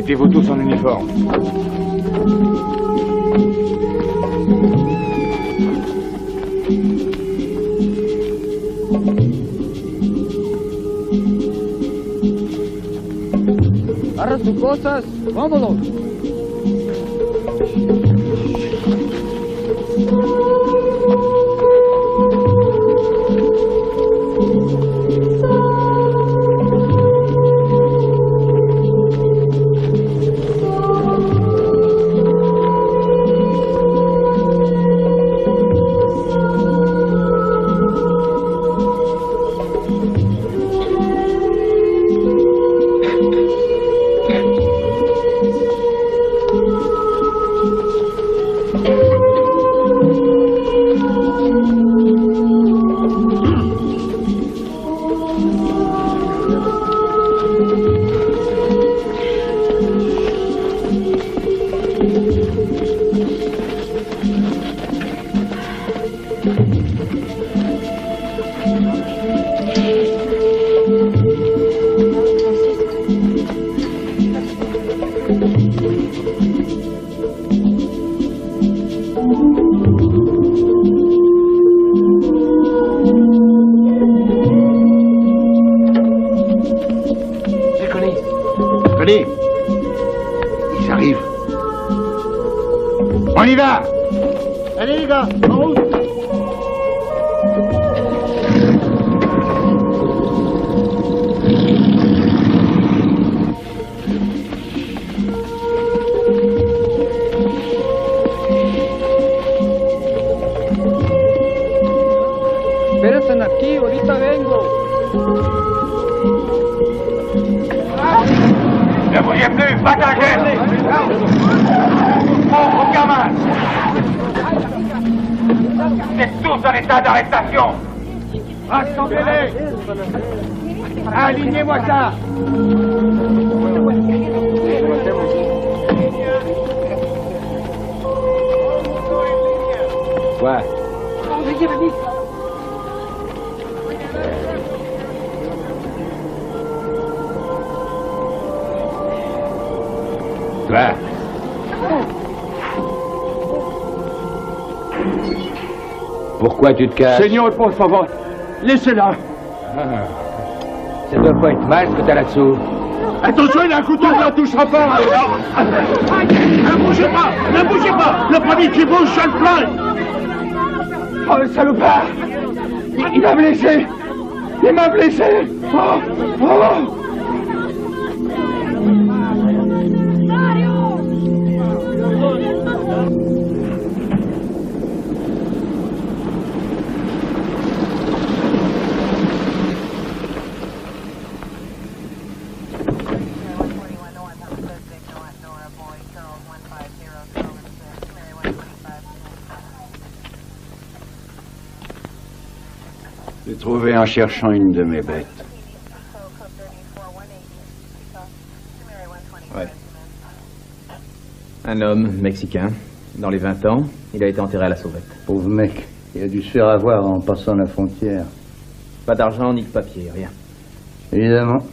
Mettez-vous tous en uniforme. Agarra tus cosas, vámonos. Ils arrivent. On y va! Allez les gars, en route. Espérense aquí, ahorita vengo. Ne bougez plus, pas d'ingé! Pauvres gamins! Vous êtes tous en état d'arrestation! Rassemblez-les. Alignez-moi ça. Ouais. Toi. Pourquoi tu te casses? Señor, por favor, laissez-la. Ça doit pas être mal ce que t'as là-dessous. Attention, il a un couteau, ne la touchera pas. Ne bougez pas, ne bougez pas. Le premier qui bouge, je le flingue. Oh, le salopard. Il m'a blessé. Il m'a blessé. Oh, oh. J'ai trouvé en cherchant une de mes bêtes. Ouais. Un homme mexicain, dans les 20 ans, il a été enterré à la sauvette. Pauvre mec, il a dû se faire avoir en passant la frontière. Pas d'argent ni de papier, rien. Évidemment.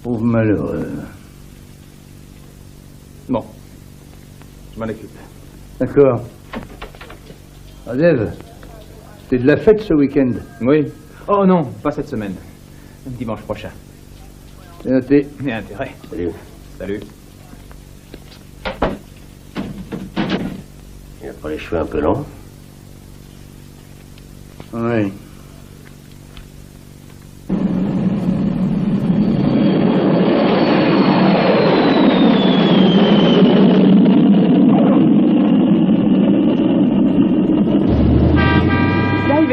Pauvre malheureux. Bon, je m'en occupe. D'accord. Adev, c'est de la fête ce week-end. Oui. Oh non, pas cette semaine. Dimanche prochain. C'est noté. Il y a intérêt. Salut. Salut. Il a pas les cheveux un peu longs? Oui.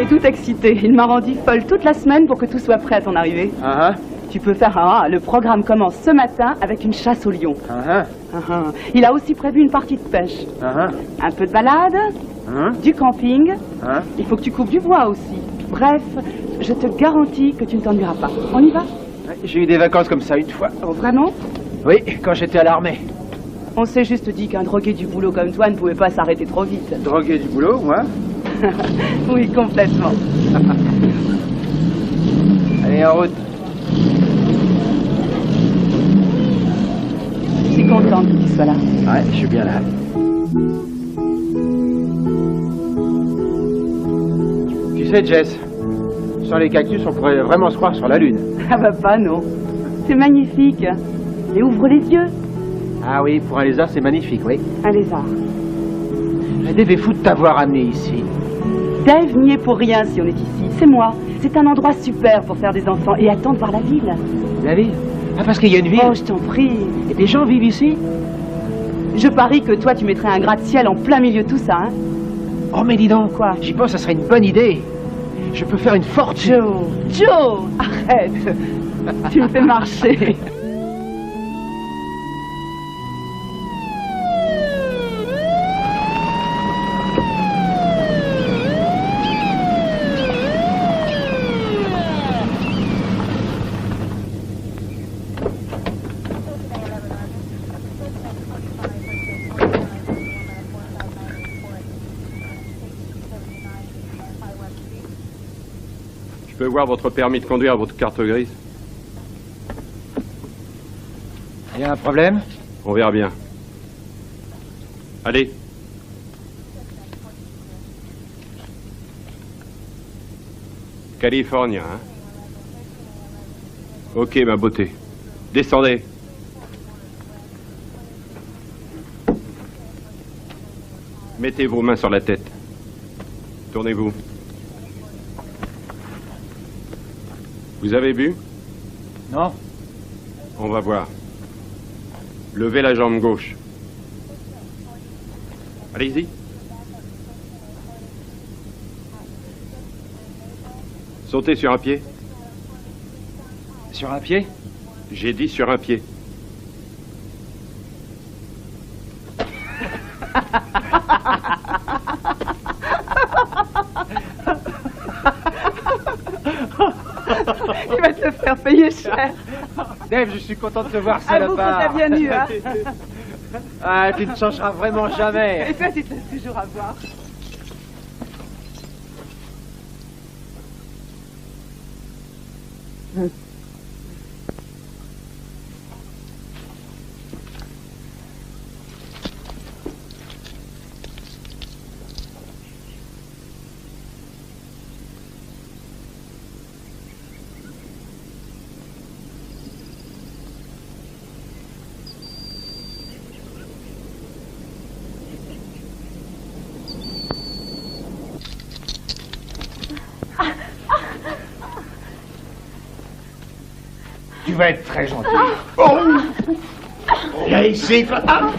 Tout excité. Il m'a rendu folle toute la semaine pour que tout soit prêt à ton arrivée. Tu peux faire le programme commence ce matin avec une chasse au lion. Il a aussi prévu une partie de pêche. Un peu de balade, du camping. Il faut que tu coupes du bois aussi. Bref, je te garantis que tu ne t'ennuieras pas. On y va? J'ai eu des vacances comme ça une fois. Oh, vraiment? Oui, quand j'étais à l'armée. On s'est juste dit qu'un drogué du boulot comme toi ne pouvait pas s'arrêter trop vite. Drogué du boulot, moi? Oui, complètement. Allez, en route. sois là. Ouais, je suis bien là. Tu sais, Jess, sans les cactus, on pourrait vraiment se croire sur la Lune. Ah bah pas, non. C'est magnifique. Et ouvre les yeux. Ah oui, pour un lézard, c'est magnifique, oui. Un lézard. Dave est fou de t'avoir amené ici. Dave n'y est pour rien si on est ici. C'est moi. C'est un endroit super pour faire des enfants. Et attends de voir la ville. La ville? Ah, parce qu'il y a une ville. Oh, je t'en prie. Et des gens vivent ici? Je parie que toi, tu mettrais un gratte-ciel en plein milieu de tout ça, hein. Oh, mais dis donc. Quoi? J'y pense, ça serait une bonne idée. Je peux faire une fortune. Joe, arrête. Tu me fais marcher. Je peux voir votre permis de conduire, votre carte grise? Il y a un problème? On verra bien. Allez. Californien, hein? Ok, ma beauté. Descendez. Mettez vos mains sur la tête. Tournez-vous. Vous avez bu? Non. On va voir. Levez la jambe gauche. Allez-y. Sautez sur un pied. Sur un pied? J'ai dit sur un pied. Il va te le faire payer cher. Dave, je suis content de te voir, Avoue salopard. qu'on t'a bien eu, hein. Ah, tu ne changeras vraiment jamais. Et toi, tu te laisses toujours avoir. Tu vas être très gentil. Oh, viens ici. Ah.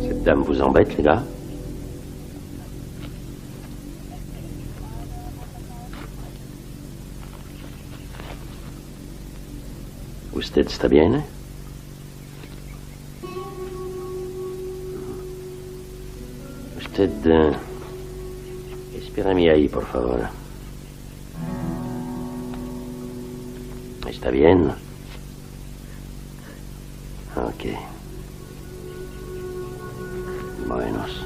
Cette dame vous embête, les gars? Usted está bien? Usted... espérame ahí, por favor. ¿Está bien? Ok. Buenos.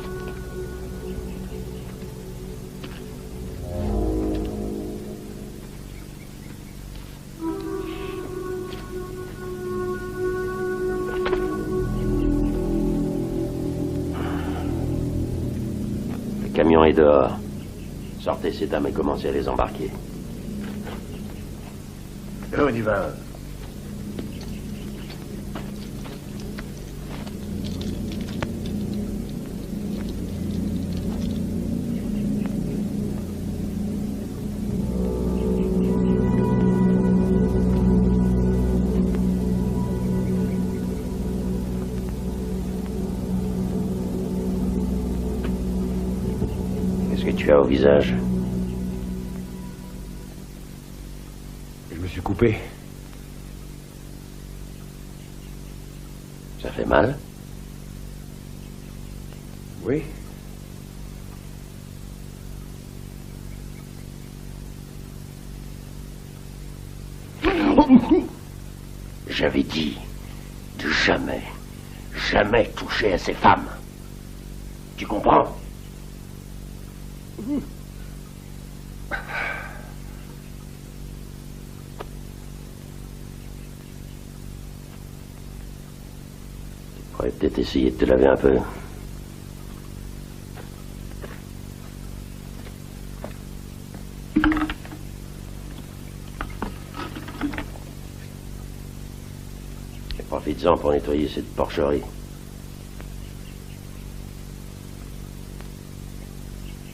Le camion est dehors. Sortez ces dames et commencez à les embarquer. On y va. Qu'est-ce que tu as au visage? Je me suis coupé. Ça fait mal? Oui. j'avais dit de jamais, jamais toucher à ces femmes. Tu comprends? Tu pourrais peut-être essayer de te laver un peu. Et profites-en pour nettoyer cette porcherie.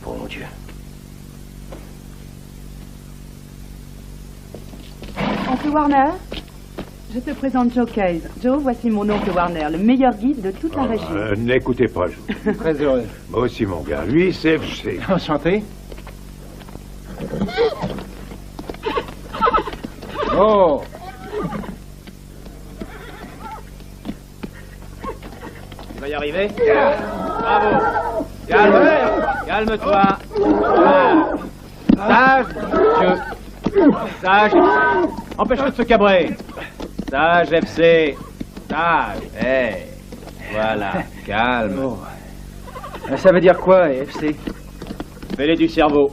Bon Dieu. Oncle Warner, je te présente Joe Case. Joe, voici mon oncle Warner, le meilleur guide de toute la région. N'écoutez pas, Très heureux. moi aussi, mon gars. Lui, c'est FC. Enchanté. Oh! Tu vas y arriver? Bravo! Calme-toi! Sage! Sage! Empêche-le de se cabrer! Sage, FC! Sage! Hey! Voilà, calme. Oh. Ça veut dire quoi, FC? Fais-les du cerveau.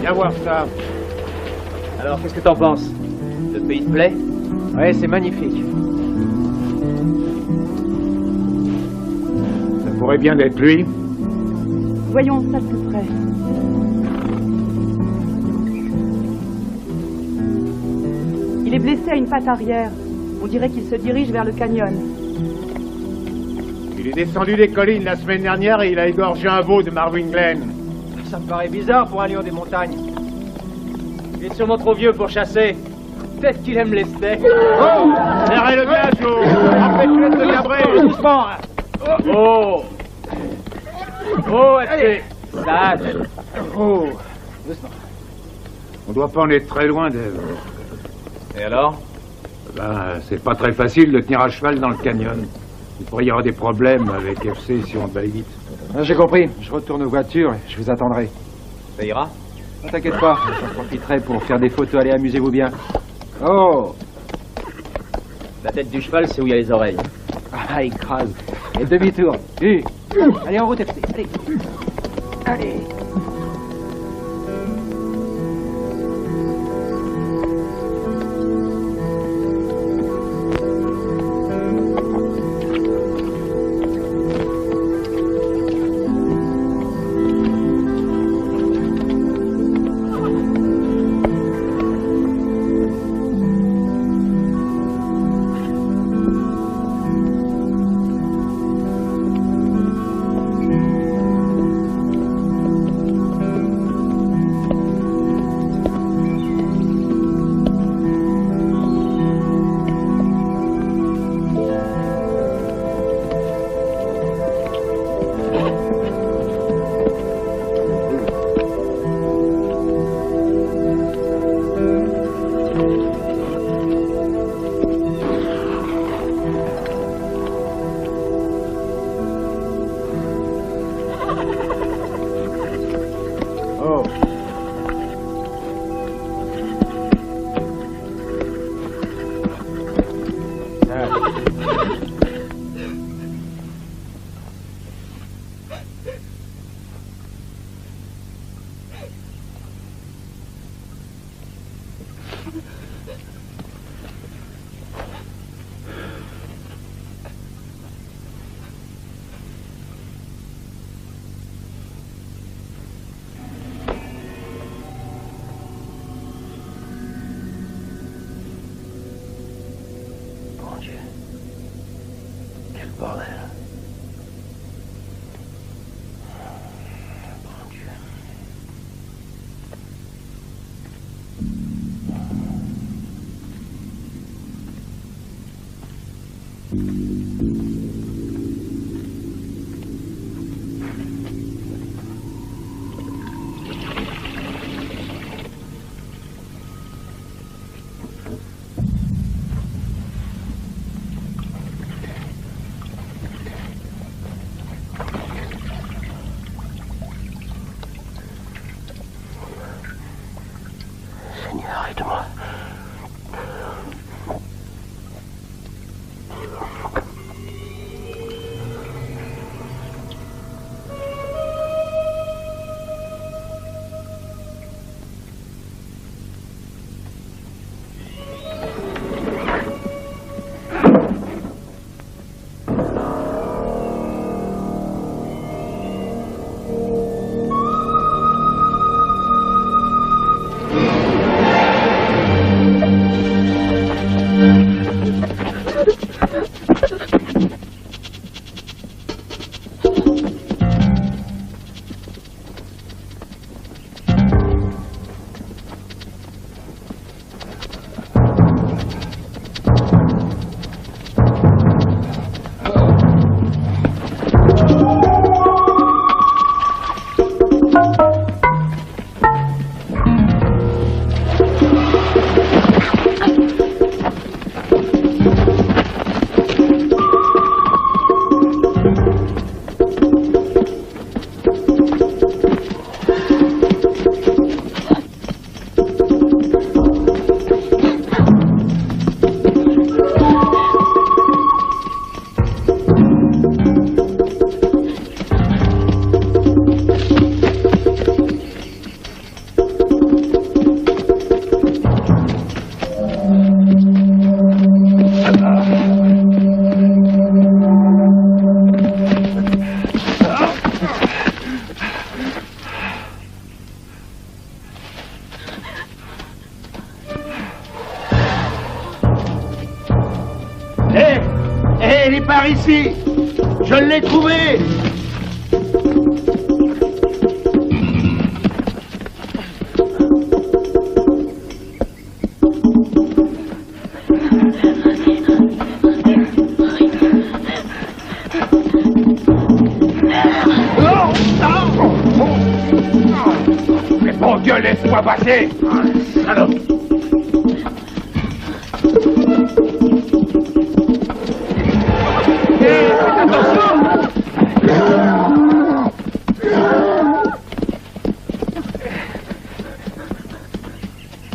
Viens voir ça. Alors, qu'est-ce que t'en penses? Le pays te plaît? Ouais, c'est magnifique. Ça pourrait bien être lui. Voyons ça de plus près. Il est blessé à une patte arrière. On dirait qu'il se dirige vers le canyon. Il est descendu des collines la semaine dernière et il a égorgé un veau de Marvin Glen. Ça me paraît bizarre pour un lion des montagnes. Il est sûrement trop vieux pour chasser. Peut-être qu'il aime les steaks. Oh! Serrez-le bien, Joe! Empêchez-le de se cabrer! Doucement! Oh! Oh, FC! Sage! Oh! Doucement. On doit pas en être très loin, Dave. Et alors? Ben, c'est pas très facile de tenir à cheval dans le canyon. Il pourrait y avoir des problèmes avec FC si on va vite. J'ai compris. Je retourne aux voitures et je vous attendrai. Ça ira? Ne t'inquiète pas. J'en profiterai pour faire des photos. Allez, amusez-vous bien. Oh! La tête du cheval, c'est où il y a les oreilles. Ah, écrase. Et demi-tour. Allez, en route, FC. Allez. Allez. ici. Je l'ai trouvé. Mais bon Dieu, laisse-moi passer. Salope.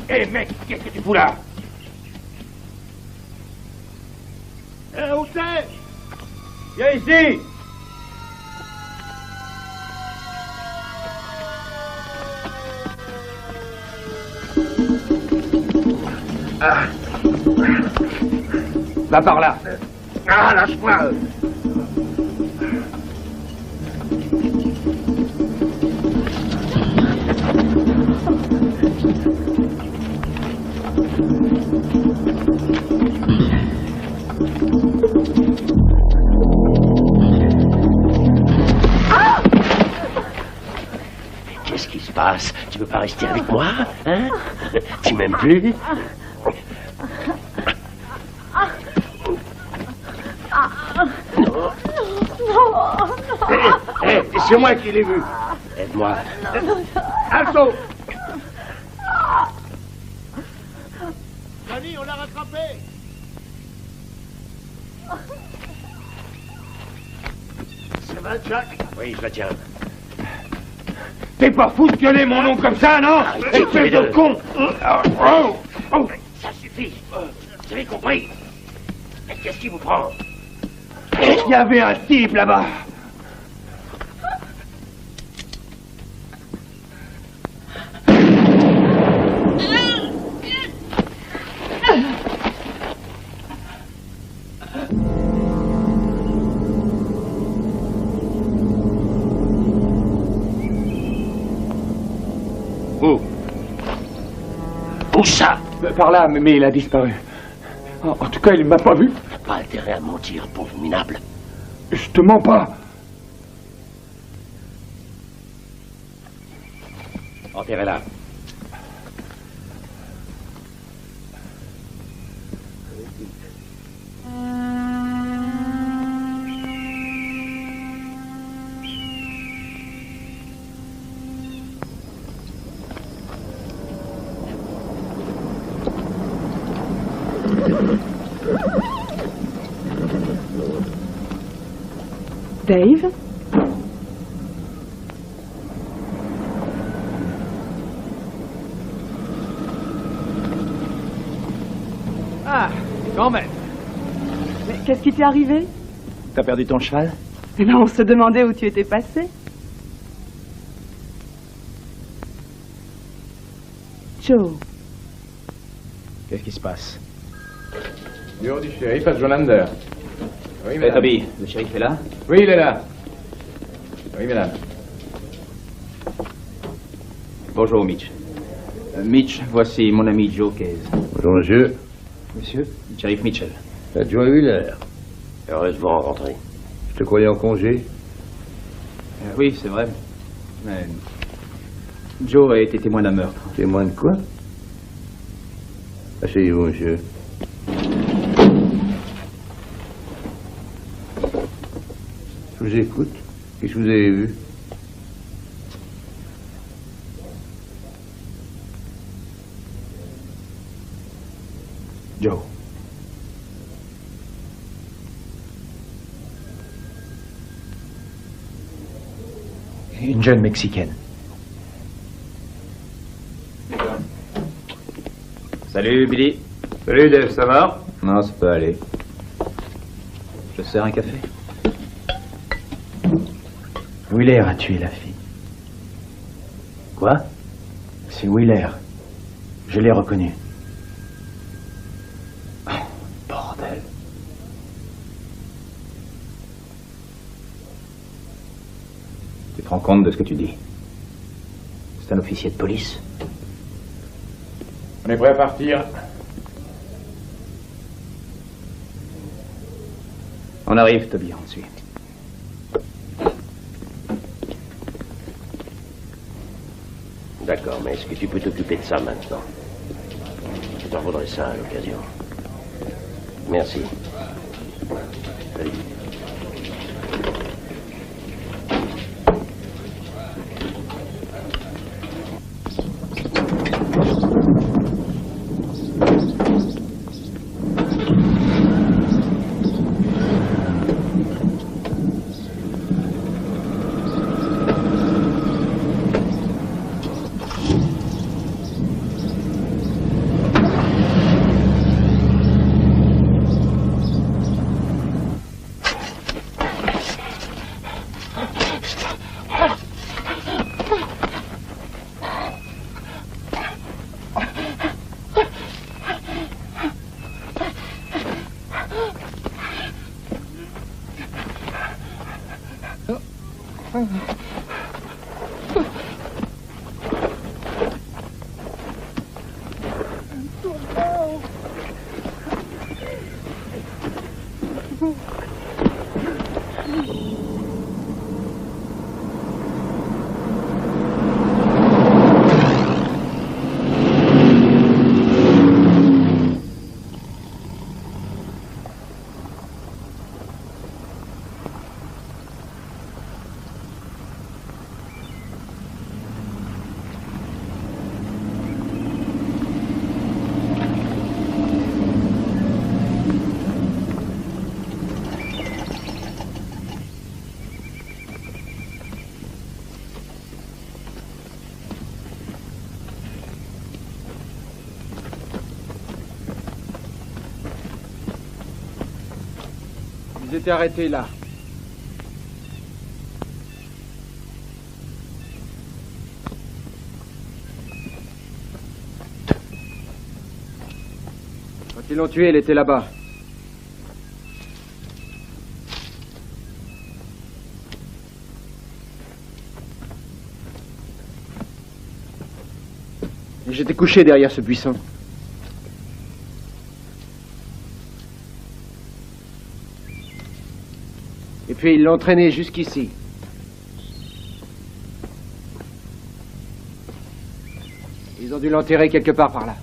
Hé mec, qu'est-ce que tu fous là? Hé, où c'est? Viens ici. Va par là. Ah, lâche-moi. Qu'est-ce qui se passe? Tu veux pas rester avec moi? Hein? Tu m'aimes plus? Hé, c'est moi qui l'ai vu. Aide-moi. Alto! Johnny, on l'a rattrapé. Ça va, Jack? Oui, je la tiens. T'es pas fou de gueuler mon nom comme ça, non? Espèce de con. Ça suffit. Vous avez compris? Mais qu'est-ce qui vous prend? Il y avait un type là-bas. Où? Où ça? Par là, mais il a disparu. En tout cas, il m'a pas vu. Pas intérêt à mentir, pauvre minable. Je te mens pas. Enterrez-la. Dave? Ah, quand même. Mais qu'est-ce qui t'est arrivé? T'as perdu ton cheval? Eh ben, on se demandait où tu étais passé. Joe. Qu'est-ce qui se passe? Bureau du shérif, adjoint Lander. Oui, madame. Toby, le shérif est là? Oui, il est là. Oui, madame. Bonjour, Mitch. Mitch, voici mon ami Joe Case. Bonjour, monsieur. Monsieur, shérif Mitchell. Adjoint Wheeler. Heureusement rentré. Je te croyais en congé. Oui, c'est vrai. Mais Joe a été témoin d'un meurtre. Témoin de quoi? Asseyez-vous, monsieur. Je vous écoute. Qu'est-ce que vous avez vu? Joe. Une jeune Mexicaine. Salut, Billy. Salut, Dave, ça va? Non, ça peut aller. Je sers un café. Wheeler a tué la fille. Quoi? C'est Wheeler. Je l'ai reconnu. Oh, bordel. Tu te rends compte de ce que tu dis? C'est un officier de police. On est prêt à partir. On arrive, Toby, on te suit. D'accord, mais est-ce que tu peux t'occuper de ça maintenant? Je t'en voudrais ça à l'occasion. Merci. Salut. Ils étaient arrêtés là. Quand ils l'ont tué, elle était là-bas. Et j'étais couché derrière ce buisson. Et puis ils l'ont traîné jusqu'ici. Ils ont dû l'enterrer quelque part par là.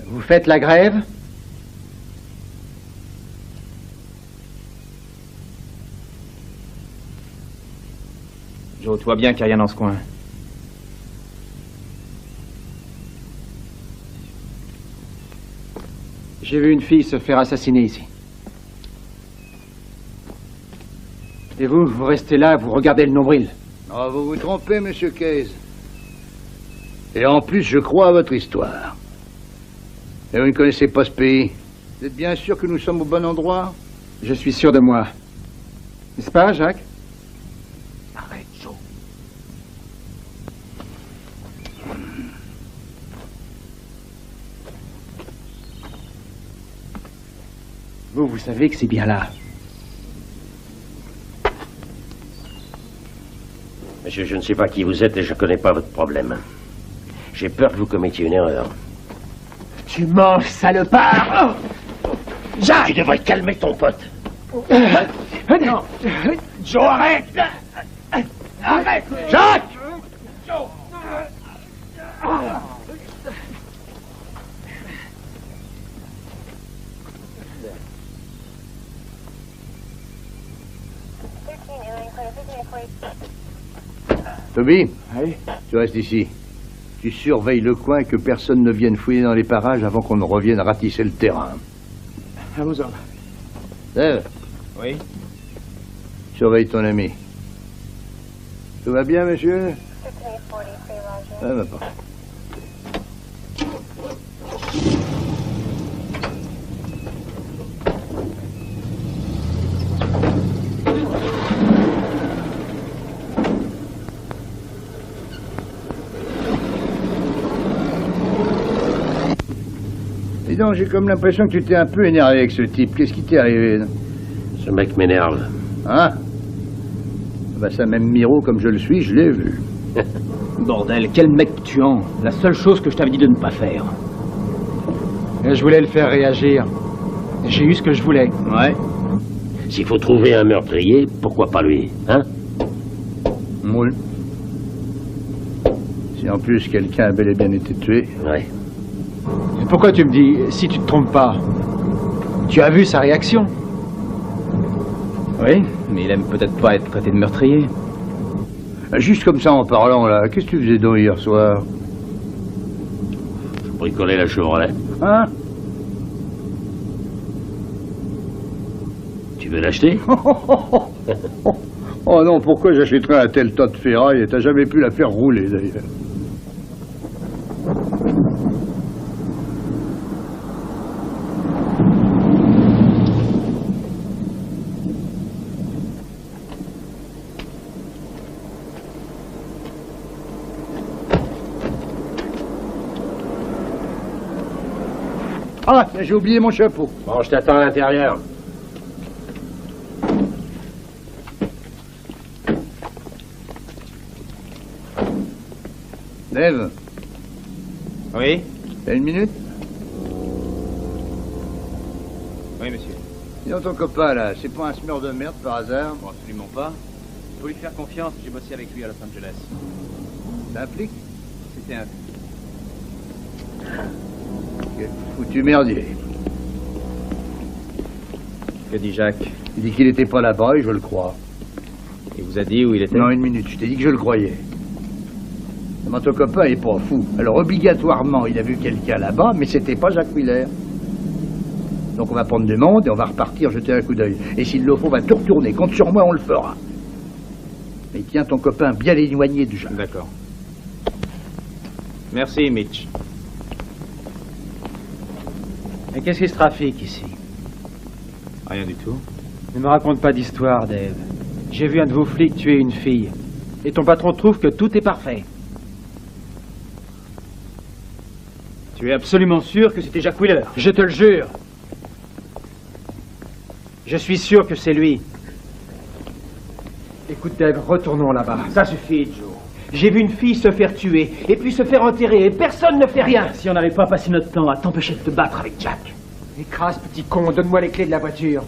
Vous faites la grève? Joe, tu vois bien qu'il n'y a rien dans ce coin. J'ai vu une fille se faire assassiner ici. Et vous restez là, vous regardez le nombril. Ah, vous vous trompez, monsieur Case. Et en plus, je crois à votre histoire. Et vous ne connaissez pas ce pays. Vous êtes bien sûr que nous sommes au bon endroit? Je suis sûr de moi. N'est-ce pas, Jacques? Arrête, Joe. Vous savez que c'est bien là. Monsieur, je ne sais pas qui vous êtes et je ne connais pas votre problème. J'ai peur que vous commettiez une erreur. Tu manges, salopard! Jacques! Tu devrais calmer ton pote. Non! Joe, arrête! Arrête! Jacques! Toby, Oui? tu restes ici. Tu surveilles le coin, que personne ne vienne fouiller dans les parages avant qu'on ne revienne ratisser le terrain. À vos ordres. Dave, Oui? surveille ton ami. Tout va bien, monsieur? Ah, va pas. Dis donc, j'ai comme l'impression que tu t'es un peu énervé avec ce type. Qu'est-ce qui t'est arrivé? Ce mec m'énerve. Hein? Bah ça, même Miro, comme je le suis, je l'ai vu. Bordel, quel mec tuant. La seule chose que je t'avais dit de ne pas faire. Et je voulais le faire réagir. J'ai eu ce que je voulais. Ouais. S'il faut trouver un meurtrier, pourquoi pas lui, hein? Moule. Si en plus quelqu'un a bel et bien été tué. Ouais. Et pourquoi tu me dis, si tu te trompes pas? Tu as vu sa réaction? Oui, mais il aime peut-être pas être traité de meurtrier. Juste comme ça en parlant, là, qu'est-ce que tu faisais donc hier soir? Je bricolais la Chevrolet. Hein? Tu veux l'acheter? Oh non, pourquoi j'achèterais un tel tas de ferraille et t'as jamais pu la faire rouler, d'ailleurs? Ah, j'ai oublié mon chapeau. Bon, je t'attends à l'intérieur. Dave, Oui? t'as une minute? Oui, monsieur. Dis donc ton copain, là, c'est pas un semeur de merde par hasard? Bon, absolument pas. Faut lui faire confiance, j'ai bossé avec lui à Los Angeles. Ça implique? C'était un... Quel foutu merdier. Que dit Jacques? Il dit qu'il était pas là-bas et je le crois. Il vous a dit où il était? Non, une minute, je t'ai dit que je le croyais. Mais ton copain est pas fou. Alors obligatoirement, il a vu quelqu'un là-bas, mais c'était pas Jacques Wheeler. Donc on va prendre du monde et on va repartir jeter un coup d'œil. Et s'il le faut, on va tout retourner. Compte sur moi, on le fera. Mais tiens ton copain bien éloigné du Jacques. D'accord. Merci, Mitch. Et qu'est-ce qui se trafique ici? Rien du tout. Ne me raconte pas d'histoire, Dave. J'ai vu un de vos flics tuer une fille. Et ton patron trouve que tout est parfait. Tu es absolument sûr que c'était Jacques Wheeler? Je te le jure. Je suis sûr que c'est lui. Écoute, Dave, retournons là-bas. Ça suffit, Joe. J'ai vu une fille se faire tuer, et puis se faire enterrer, et personne ne fait rien. Si on n'avait pas passé notre temps à t'empêcher de te battre avec Jack. Écrase, petit con, donne-moi les clés de la voiture.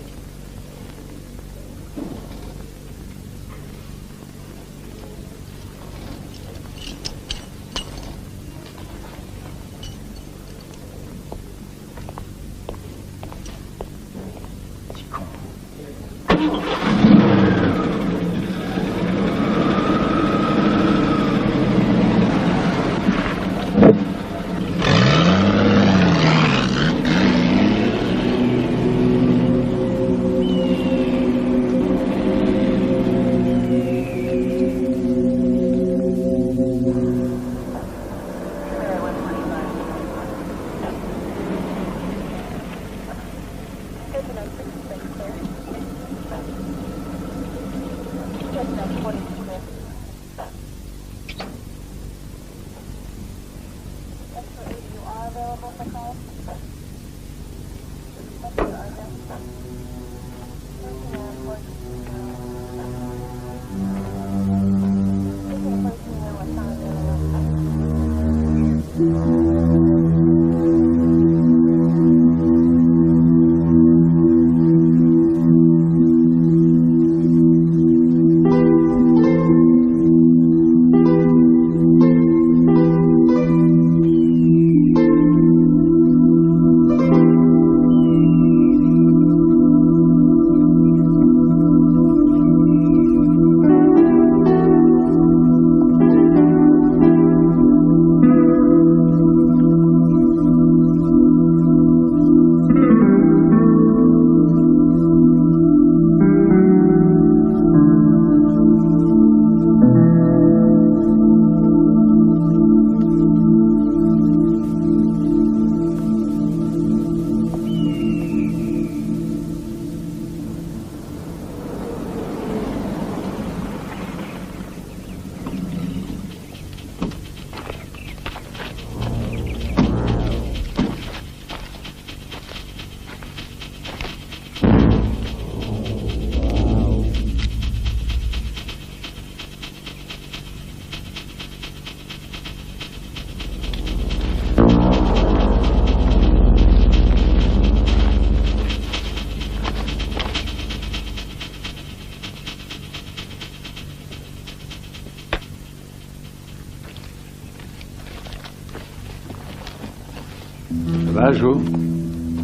Ça va, Joe?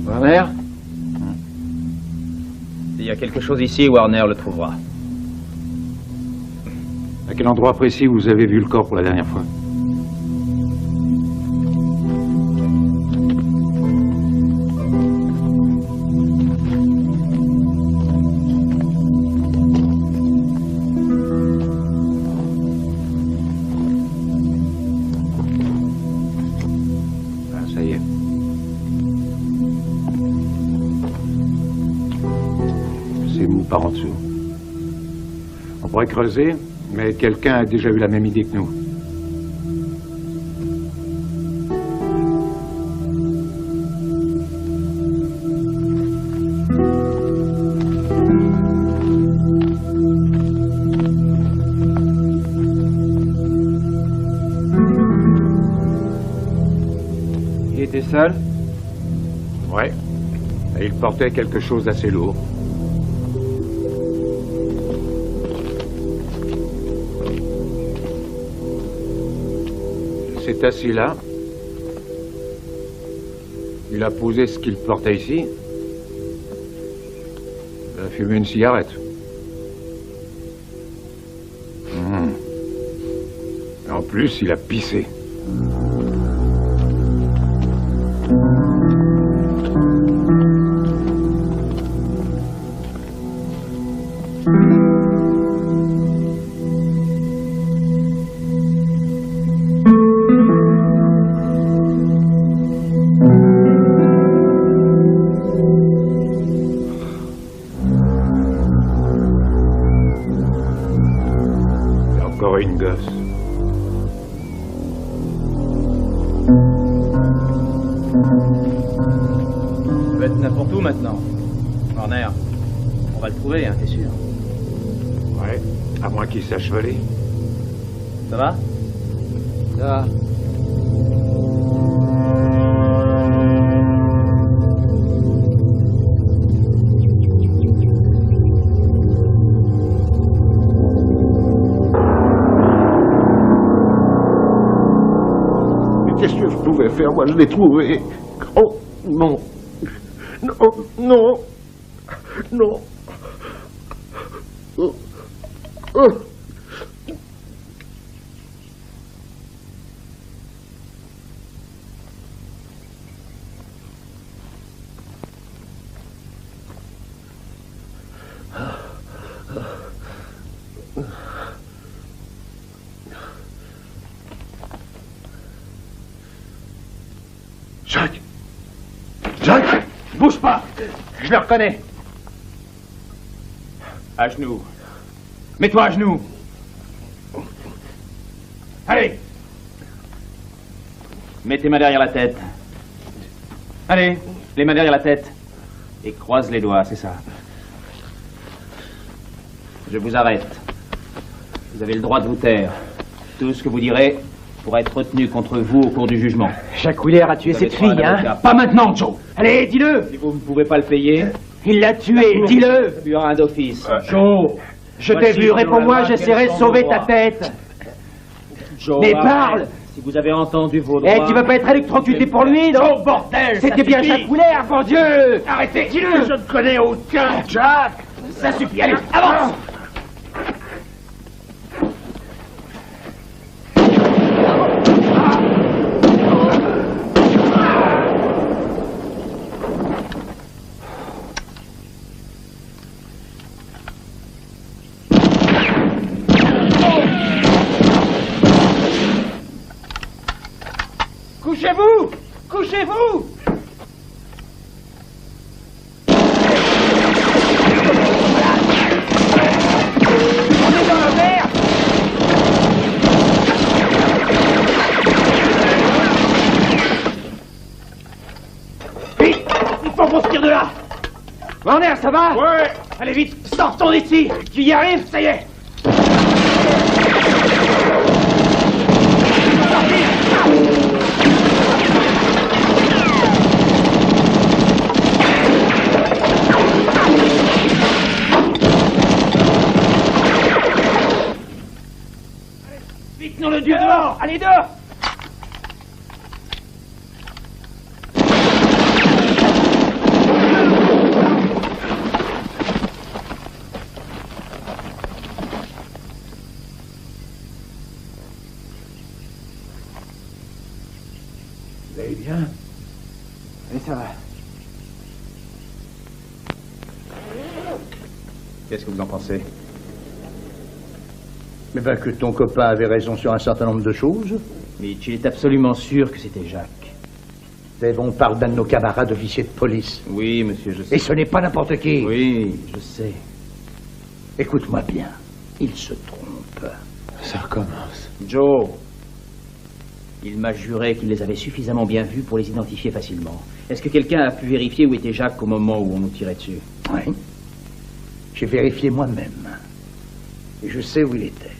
Warner? S'il y a quelque chose ici, Warner le trouvera. À quel endroit précis vous avez vu le corps pour la dernière fois? Ah, ça y est. C'est mou par en dessous. On pourrait creuser, mais quelqu'un a déjà eu la même idée que nous. Il était seul? Ouais. Et il portait quelque chose d'assez lourd. Il s'est assis là. Il a posé ce qu'il portait ici. Il a fumé une cigarette. En plus, il a pissé. Encore une gosse. Ça peut être n'importe où maintenant. Warner, on va le trouver, hein, t'es sûr? Ouais, à moins qu'il sache voler. Ça va? Ça va. Qu'est-ce que je pouvais faire? Moi, je l'ai trouvé. Oh, non. Non, non. Non. Oh. Oh. Jacques! Jacques! Bouge pas! Je le reconnais! À genoux. Mets-toi à genoux. Allez. Mets tes mains derrière la tête. Allez, les mains derrière la tête. Et croise les doigts, c'est ça. Je vous arrête. Vous avez le droit de vous taire. Tout ce que vous direz pourra être retenu contre vous au cours du jugement. Jacques Wheeler a tué cette fille, hein? Pas maintenant, Joe! Allez, dis-le! Si vous ne pouvez pas le payer... Il l'a tué, dis-le! Il y aura un d'office. Joe! Je t'ai vu, réponds-moi, j'essaierai de sauver ta tête! Joe, Mais parle! Si vous avez entendu vos droits... Eh, tu vas pas être électrocuté pour lui, non? Oh, bordel! C'était bien Jacques Wheeler, bon Dieu! Arrêtez! Dis-le! Je ne connais aucun Jacques! Ça suffit, allez, avance! Couchez-vous! Couchez-vous! On est dans la merde! Vite! Il faut qu'on se tire de là! Warner, ça va? Ouais! Allez vite, sortons d'ici! Tu y arrives, ça y est! Vite, le Dieu dehors! Allez, dehors! Et ça va. Qu'est-ce que vous en pensez? Mais ben que ton copain avait raison sur un certain nombre de choses. Mitch, il est absolument sûr que c'était Jacques. Dave, on parle d'un de nos camarades officiers de police. Oui, monsieur, je sais. Et ce n'est pas n'importe qui. Oui, je sais. Écoute-moi bien, il se trompe. Ça recommence. Joe, il m'a juré qu'il les avait suffisamment bien vus pour les identifier facilement. Est-ce que quelqu'un a pu vérifier où était Jacques au moment où on nous tirait dessus? Oui. J'ai vérifié moi-même. Et je sais où il était.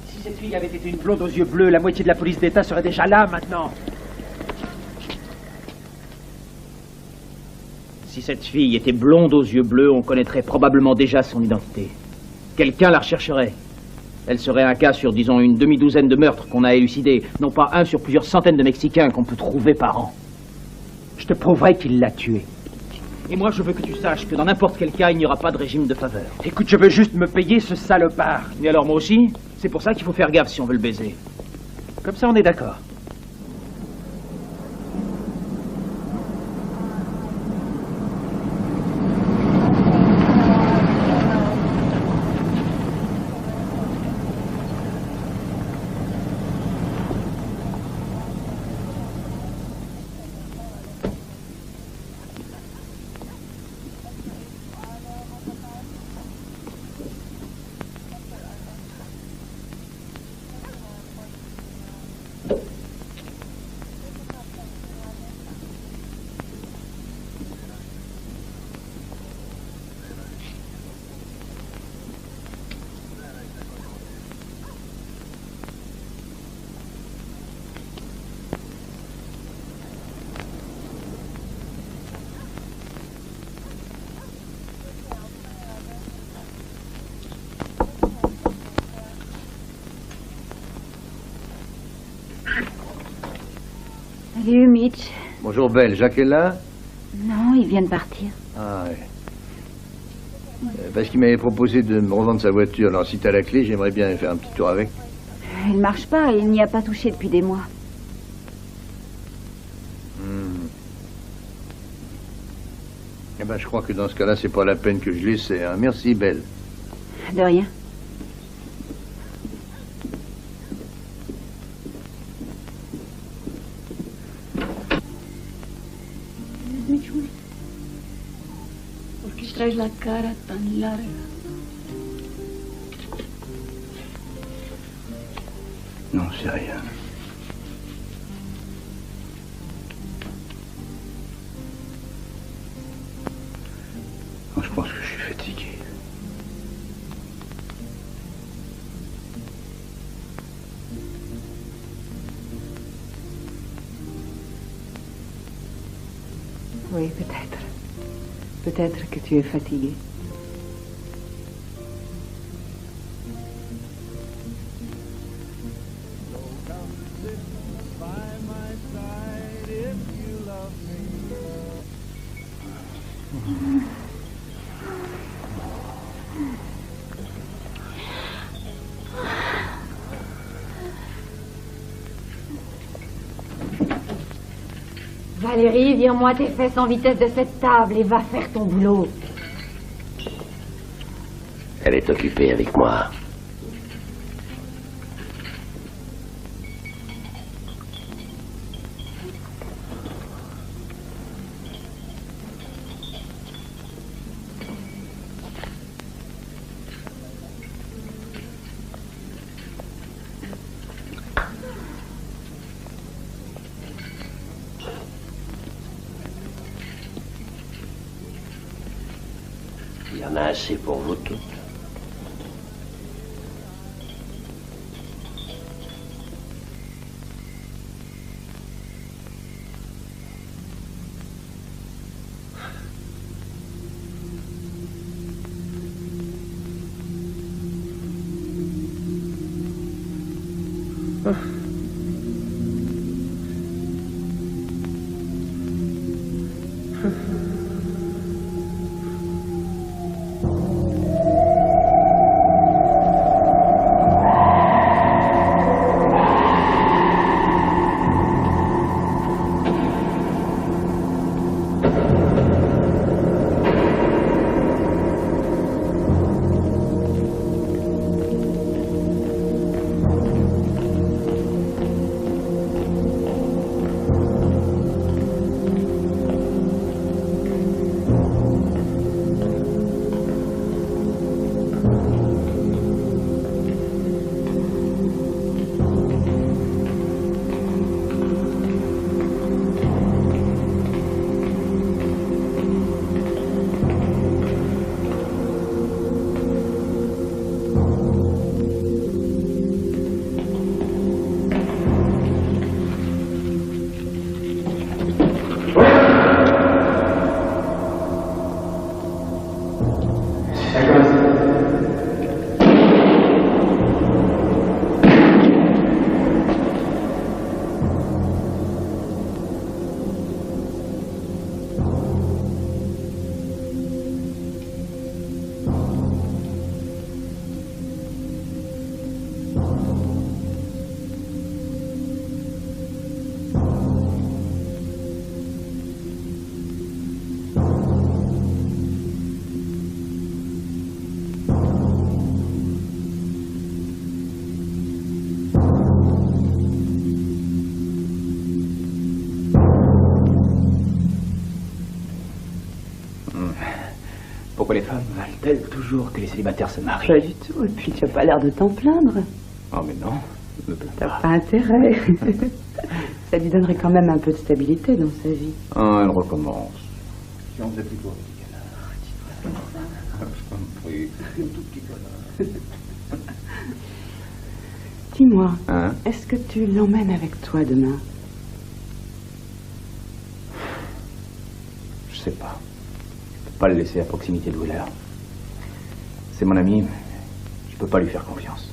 Si cette fille avait été une blonde aux yeux bleus, la moitié de la police d'État serait déjà là maintenant. Si cette fille était blonde aux yeux bleus, on connaîtrait probablement déjà son identité. Quelqu'un la rechercherait. Elle serait un cas sur, disons, une demi-douzaine de meurtres qu'on a élucidés, non pas un sur plusieurs centaines de Mexicains qu'on peut trouver par an. Je te prouverai qu'il l'a tuée. Et moi, je veux que tu saches que dans n'importe quel cas, il n'y aura pas de régime de faveur. Écoute, je veux juste me payer ce salopard. Et alors moi aussi? C'est pour ça qu'il faut faire gaffe si on veut le baiser. Comme ça, on est d'accord. Salut, Mitch. Bonjour, Belle. Jacques est là? Non, il vient de partir. Ah, oui. Parce qu'il m'avait proposé de me revendre sa voiture. Alors, si t'as la clé, j'aimerais bien faire un petit tour avec. Elle marche pas, il n'y a pas touché depuis des mois. Eh ben, je crois que dans ce cas-là, c'est pas la peine que je l'essaie. Hein. Merci, Belle. De rien. ¿Por qué traes la cara tan larga? Non, c'est rien. Non, je pense que je suis fatigué. Oui, peut-être. Peut-être que tu es fatigué. Valérie, vire-moi tes fesses en vitesse de cette table et va faire ton boulot. Elle est occupée avec moi. Il y en a assez pour vous toutes. Pourquoi les femmes veulent-elles toujours que les célibataires se marient? Pas du tout, et puis tu as pas l'air de t'en plaindre. Oh, mais non, je me plains T'as pas. pas intérêt. Ça lui donnerait quand même un peu de stabilité dans sa vie. Ah, elle recommence. Si on faisait plutôt avec elle. Dis-moi, Hein? est-ce que tu l'emmènes avec toi demain? Je sais pas. Je peux pas le laisser à proximité de Wheeler. C'est mon ami, mais je peux pas lui faire confiance.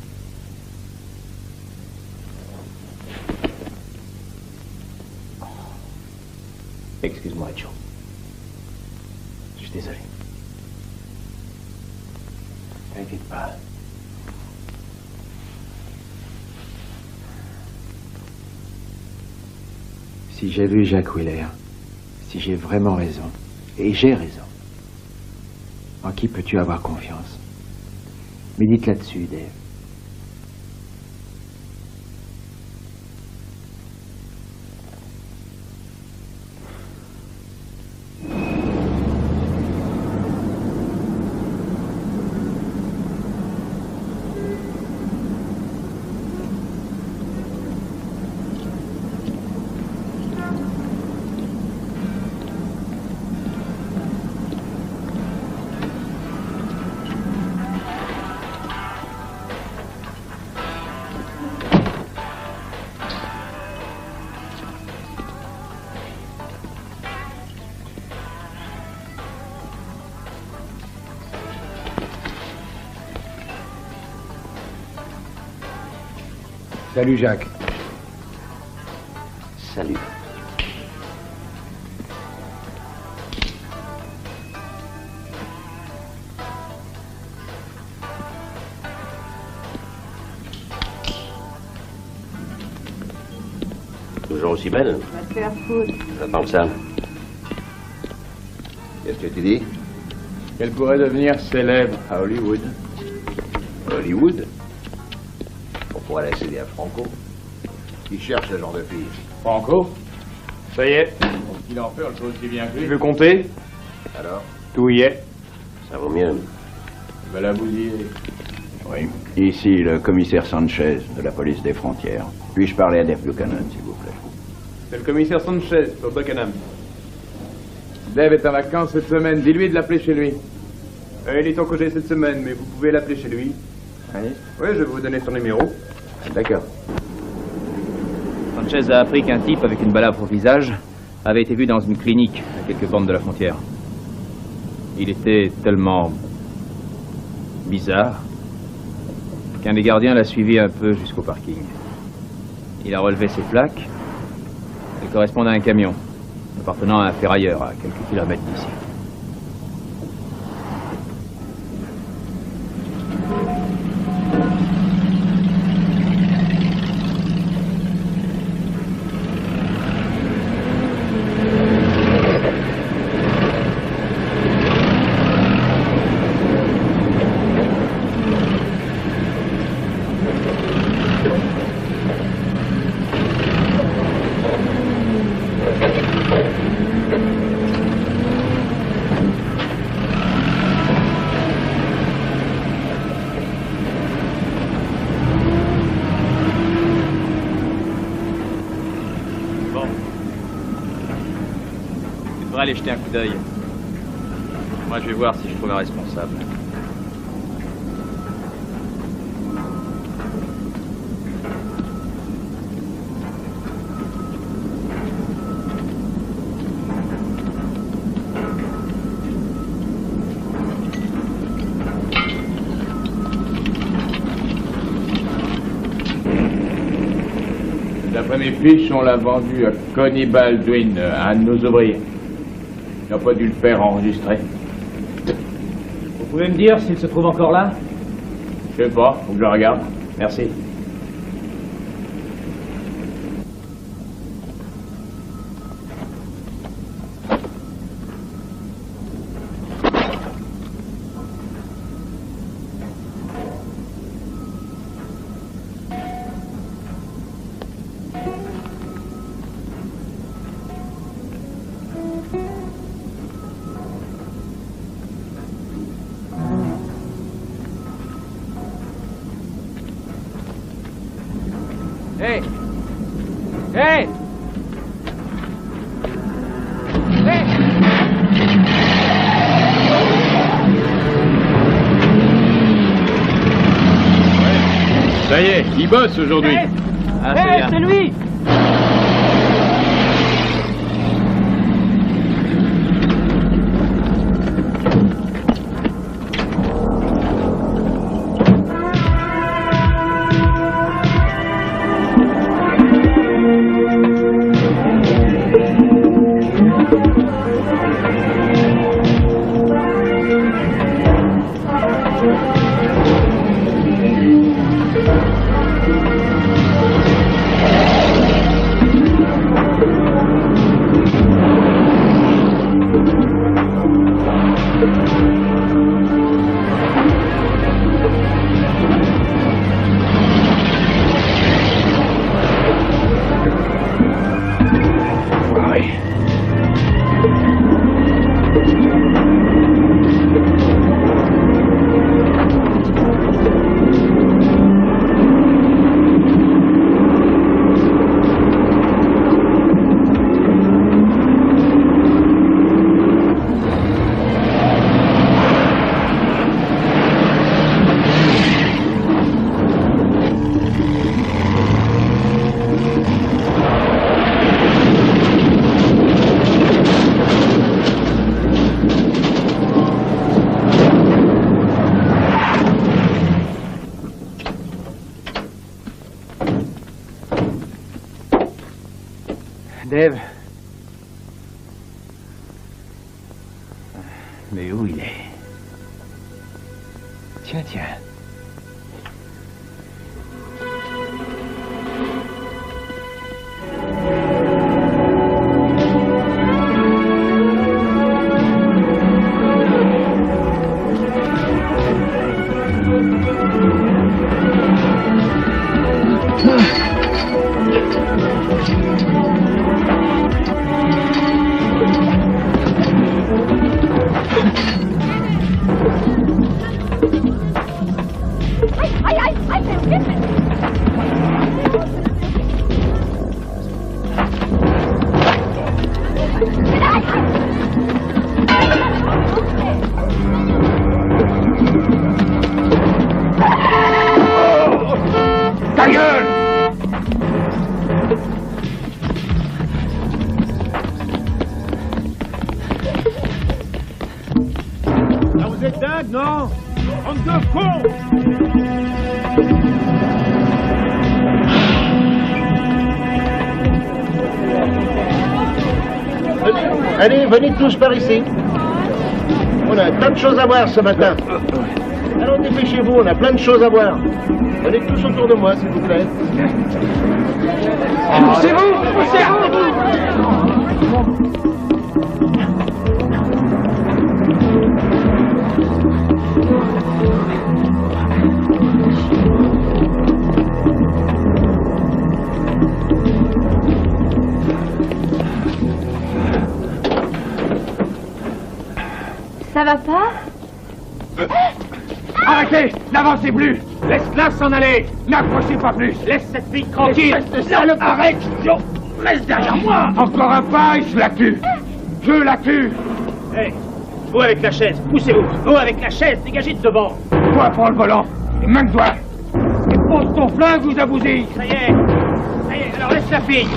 Excuse-moi, Joe. Je suis désolé. T'inquiète pas. Si j'ai vu Jacques Wheeler, si j'ai vraiment raison, et j'ai raison, en qui peux-tu avoir confiance? Médite là-dessus, Dave. Salut Jacques. Salut. Toujours aussi belle? Va te faire foutre. J'attends que ça. Qu'est-ce que tu dis? Qu'elle pourrait devenir célèbre à Hollywood. Hollywood? On pourrait la céder à Franco. Qui cherche ce genre de fille. Franco? Ça y est. Il en fait, on le fait aussi bien que lui. Tu veux compter? Alors? Tout y est. Ça vaut mieux. Il va la bousiller. Oui. Ici, le commissaire Sanchez, de la police des frontières. Puis-je parler à Dave Buchanan, s'il vous plaît? C'est le commissaire Sanchez, au Buckingham. Dave est en vacances cette semaine. Dis-lui de l'appeler chez lui. Il est en congé cette semaine, mais vous pouvez l'appeler chez lui. Oui. Oui, je vais vous donner son numéro. D'accord. Sanchez a appris qu'un type avec une balafre au visage avait été vu dans une clinique à quelques bornes de la frontière. Il était tellement bizarre qu'un des gardiens l'a suivi un peu jusqu'au parking. Il a relevé ses plaques. Elles correspondent à un camion appartenant à un ferrailleur à quelques kilomètres d'ici. Aller jeter un coup d'œil. Moi, je vais voir si je trouve un responsable. D'après mes fiches, on l'a vendu à Connie Baldwin, à un de nos ouvriers. Il n'a pas dû le faire enregistrer. Vous pouvez me dire s'il se trouve encore là? Je sais pas, faut que je le regarde. Merci. Hé! Hé! Ça y est, il bosse aujourd'hui. Ah, c'est lui! Dave. Mais où il est? Tiens. Ta gueule! Ah, vous êtes dingue, non? Bande de cons! Allez, venez tous par ici. On a tas de choses à voir ce matin. Alors dépêchez-vous, on a plein de choses à voir. Venez tous autour de moi, s'il vous plaît. Poussez-vous! Poussez-vous! Ça va pas? Arrêtez! N'avancez plus! Laisse-la s'en aller! N'approchez pas plus! Laisse cette fille tranquille! Salope, arrête! Reste derrière moi! Encore un pas et je la tue! Je la tue! Hé, vous avec la chaise, poussez-vous! Vous avec la chaise, dégagez de devant! Toi, prends le volant! Et main-toi! Et pose ton flingue, vous abousez! Ça y est, alors laisse la fille!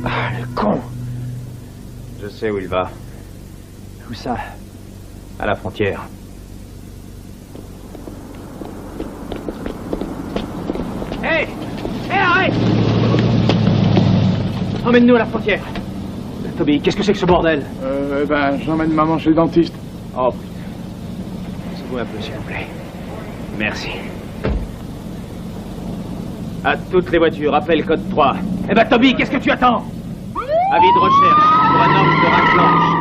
Ah, le con! Je sais où il va. Où ça? À la frontière. Hé, arrête! Emmène-nous à la frontière. Toby, qu'est-ce que c'est que ce bordel? J'emmène maman chez le dentiste. Oh, putain. Laissez-vous un peu, s'il vous plaît. Merci. À toutes les voitures, appel code 3. Eh ben, Toby, qu'est-ce que tu attends? Avis de recherche pour un homme de race blanche.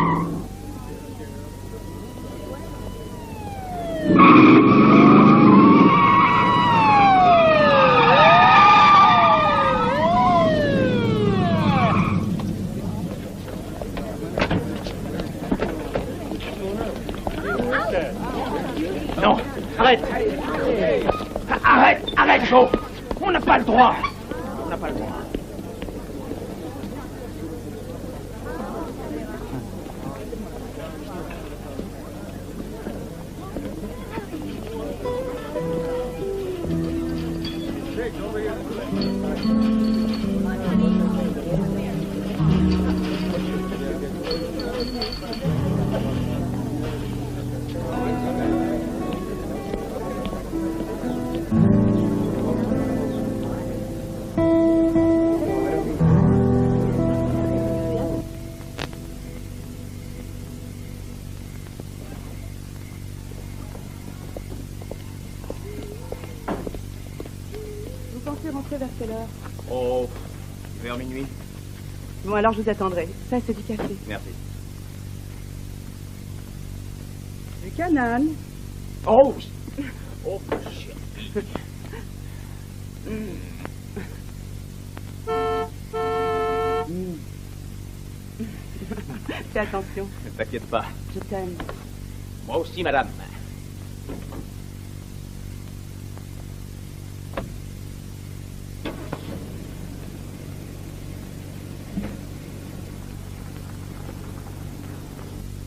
Non, arrête. Arrête, Joe. On n'a pas le droit. On n'a pas le droit. Vous pensez rentrer vers quelle heure? Oh, vers minuit. Bon, alors je vous attendrai. Ça, c'est du café. Merci. Buchanan. Oh, oh, chérie. Fais attention. Ne t'inquiète pas. Je t'aime. Moi aussi, madame.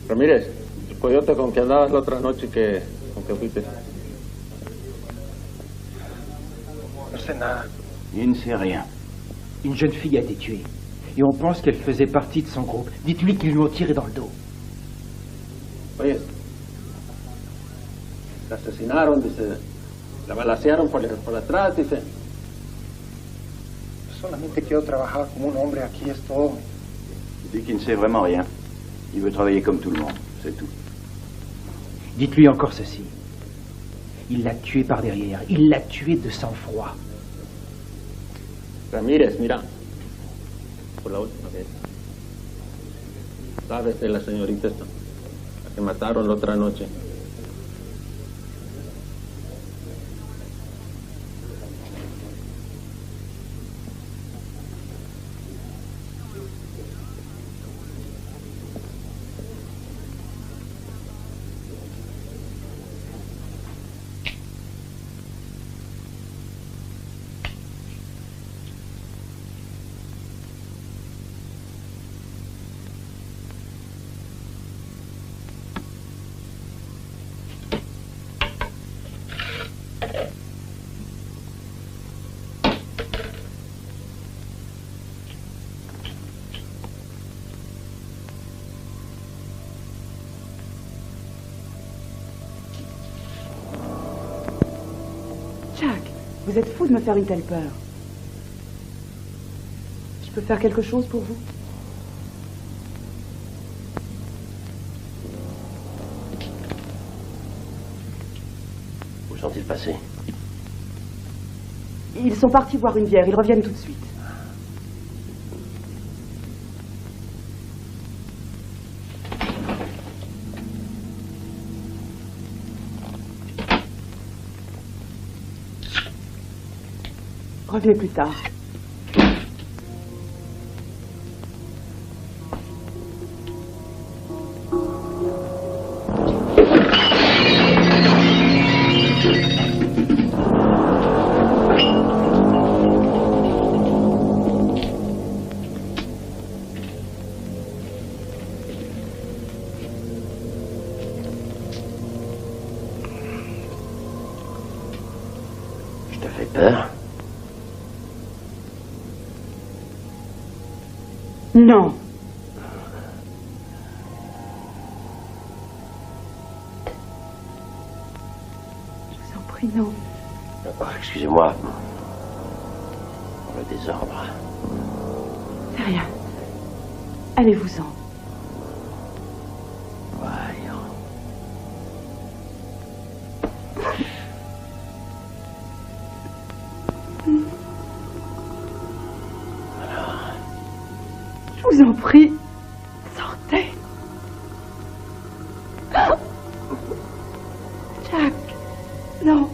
Ramírez, el coyote con que andabas la otra noche con que fuiste. No sé nada. Il ne sait rien. Une jeune fille a été tuée. Et on pense qu'elle faisait partie de son groupe. Dites-lui qu'ils lui ont tiré dans le dos. Oye, la asesinaron, dice, la balacearon por atrás, dice. Solamente quiero trabajar como un hombre aquí, es todo. Il dit qu'il ne sait vraiment rien. Il veut travailler comme tout le monde, c'est tout. Dites-lui encore ceci. Il l'a tuée par derrière. Il l'a tuée de sang-froid. Ramírez, mira, por la última vez. ¿Sabes de la señorita esta? La que mataron la otra noche. Jack, vous êtes fou de me faire une telle peur. Je peux faire quelque chose pour vous? Où sont-ils passés? Ils sont partis boire une bière. Ils reviennent tout de suite. Revenez plus tard. Je te fais peur? Non. Je vous en prie, non. Oh, excusez-moi pour le désordre. C'est rien. Allez-vous-en. Je vous en prie, sortez. Jack, non.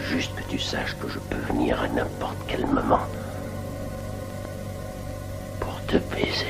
Juste que tu saches que je peux venir à n'importe quel moment pour te baiser.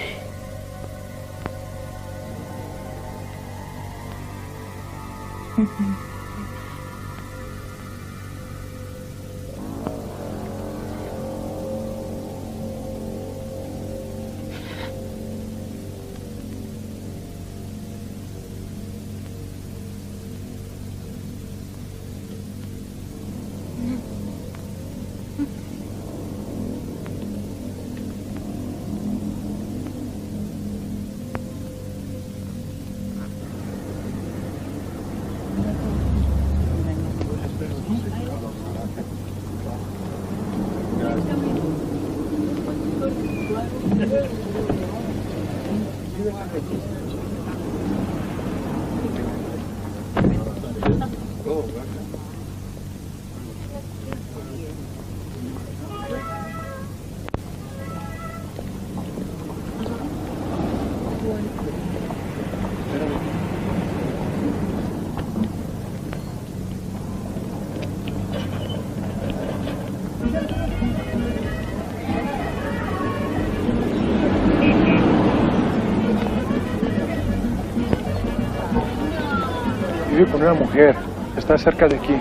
Vive con una mujer. Está cerca de aquí.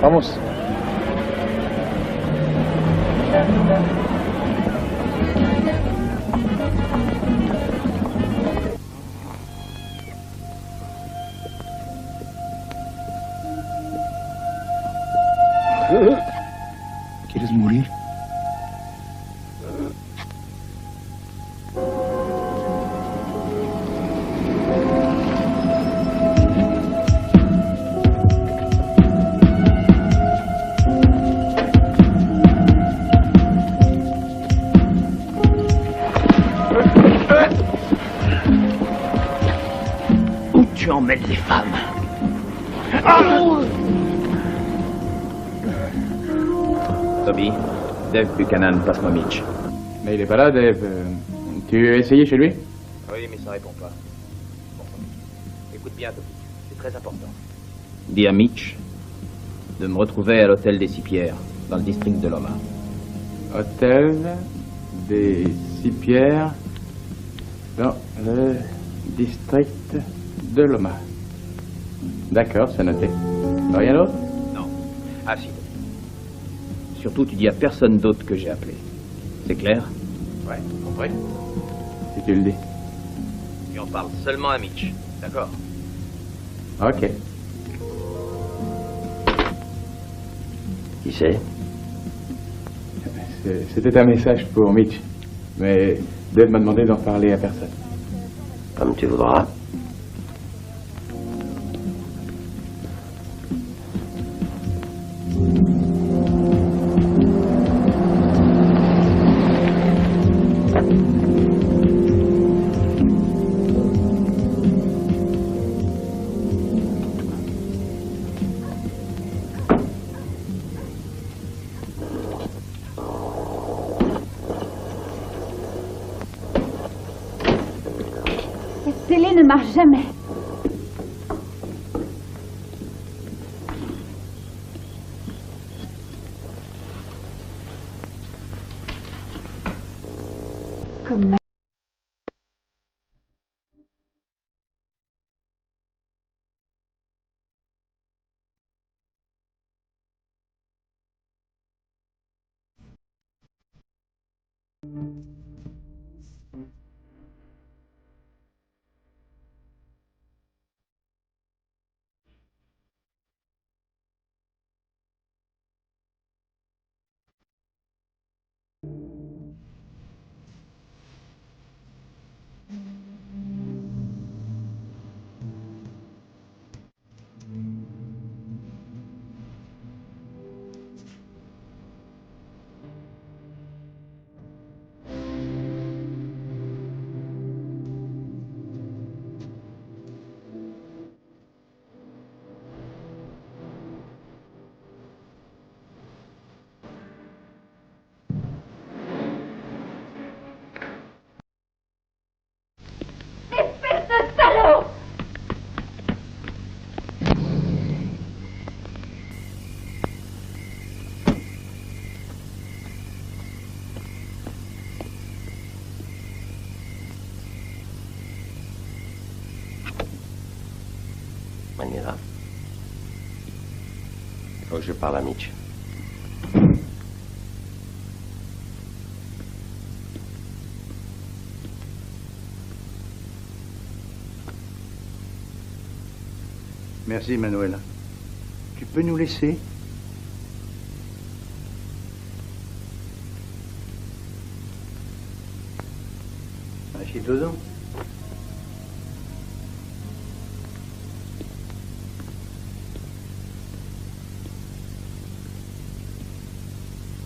Vamos. ¿Quieres morir? Où tu emmènes les femmes? Toby, Dave Buchanan, passe-moi Mitch. Mais il est pas là, Dave. Tu as essayé chez lui? Oui, mais ça répond pas. Bon. Écoute bien, Toby, c'est très important. Dis à Mitch de me retrouver à l'hôtel des Six-Pierres, dans le district de Loma. Hôtel des Six-Pierres, dans le district de Loma. D'accord, c'est noté. Rien d'autre? Non. Ah si. Surtout, tu dis à personne d'autre que j'ai appelé. C'est clair? Ouais, compris. Si tu le dis. Et on parle seulement à Mitch, d'accord? Ok. Qui c'est? C'était un message pour Mitch. Mais Dave m'a demandé d'en parler à personne. Comme tu voudras. Cette télé ne marche jamais. Comme... Ginevra. Il faut que je parle à Mitch. Merci, Manuel. Tu peux nous laisser? Assieds-toi donc.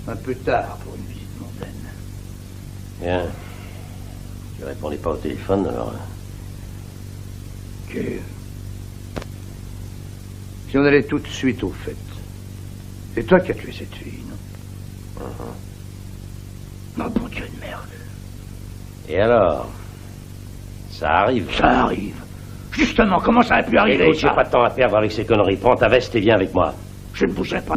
Un peu tard pour une visite mondaine. Bien. Tu répondais pas au téléphone, alors... Que... Si on allait tout de suite au fait. C'est toi qui as tué cette fille, non? Non, bon Dieu de merde. Et alors? Ça arrive. Ça arrive. Justement, comment ça a pu arriver? Écoute, j'ai pas de temps à perdre avec ces conneries. Prends ta veste et viens avec moi. Je ne bougerai pas.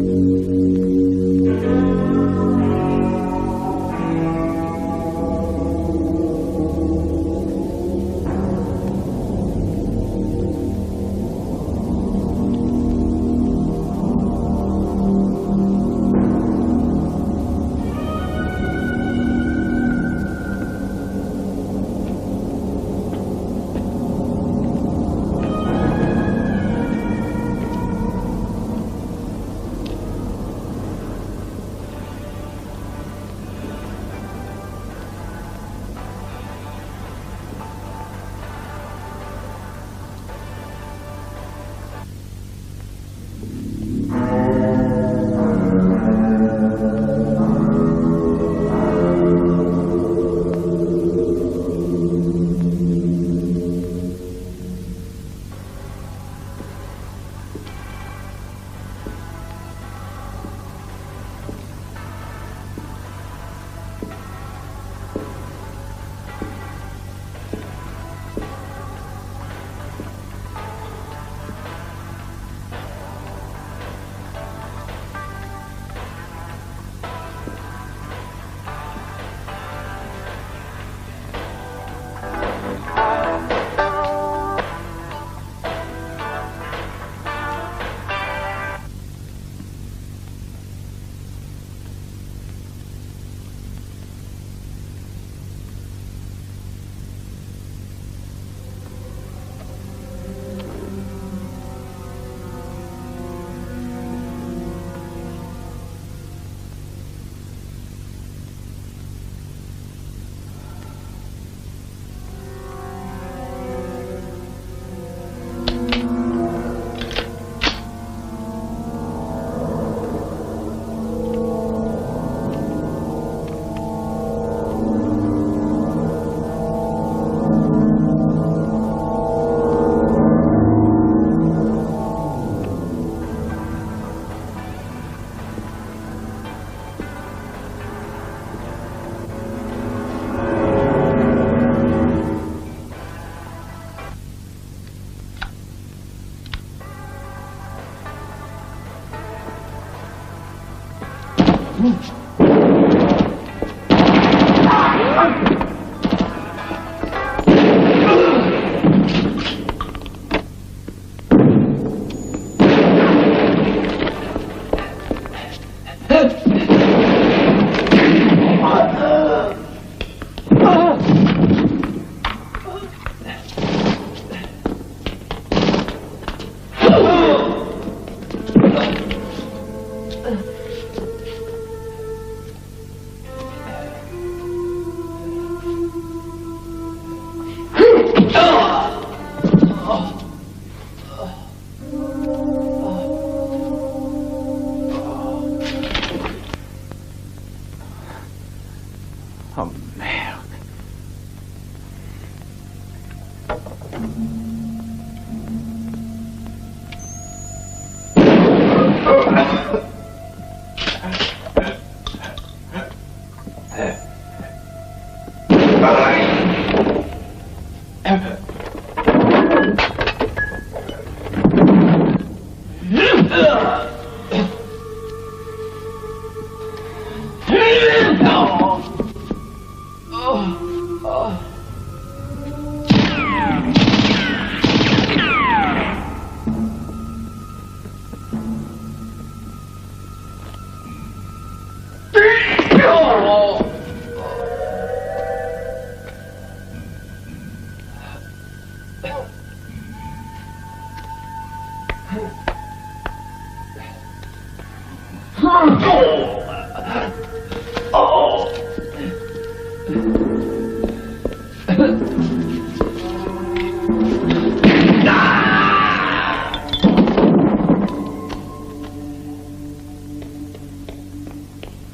Oh, merde.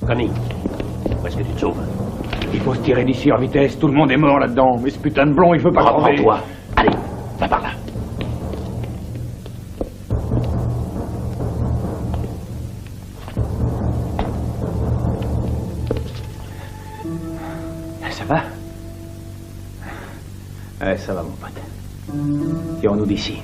Connie, où est-ce que tu te sauves? Il faut se tirer d'ici en vitesse, tout le monde est mort là-dedans. Mais ce putain de blond, il veut pas crever. Reprends-toi. Allez, va par là. Ça va? Ouais, ça va, mon pote. Tirons-nous d'ici.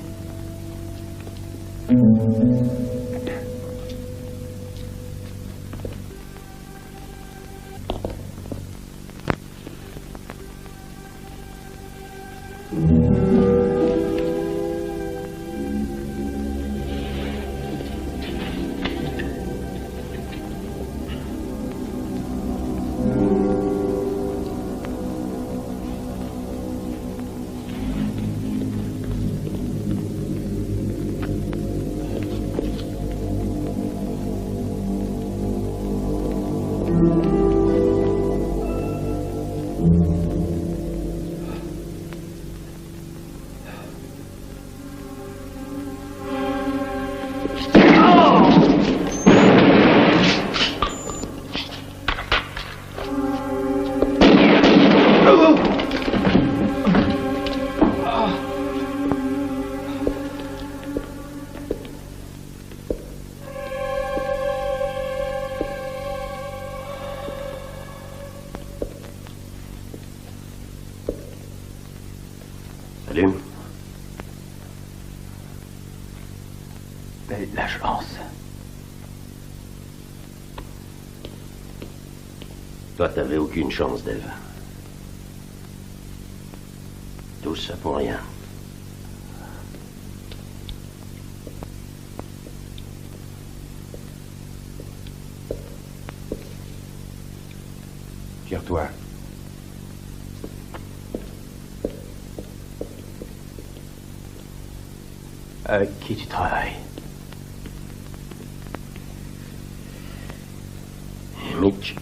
Salut. Belle la chance. Toi, t'avais aucune chance, Dave. Tout ça pour rien. Tire-toi. Avec qui tu travailles? Mitch.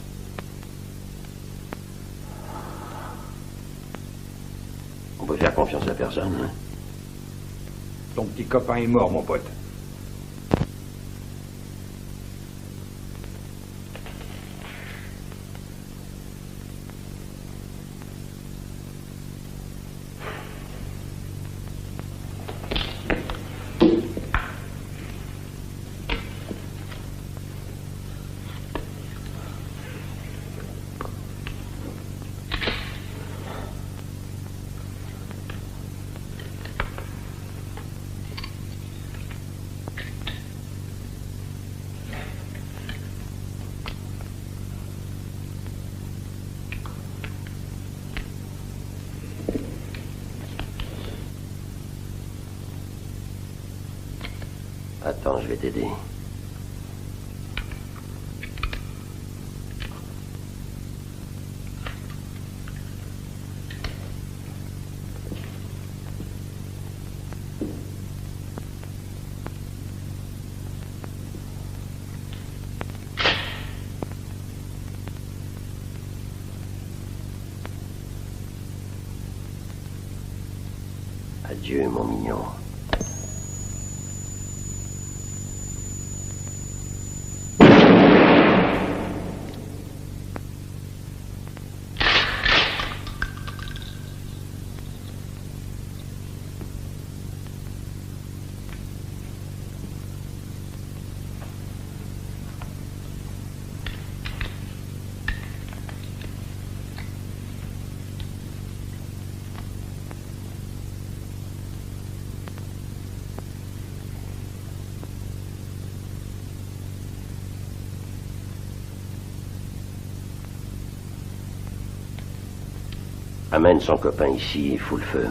On peut faire confiance à personne, hein? Ton petit copain est mort, mon pote. Attends, je vais t'aider. Adieu, mon mignon. Amène son copain ici et fout le feu.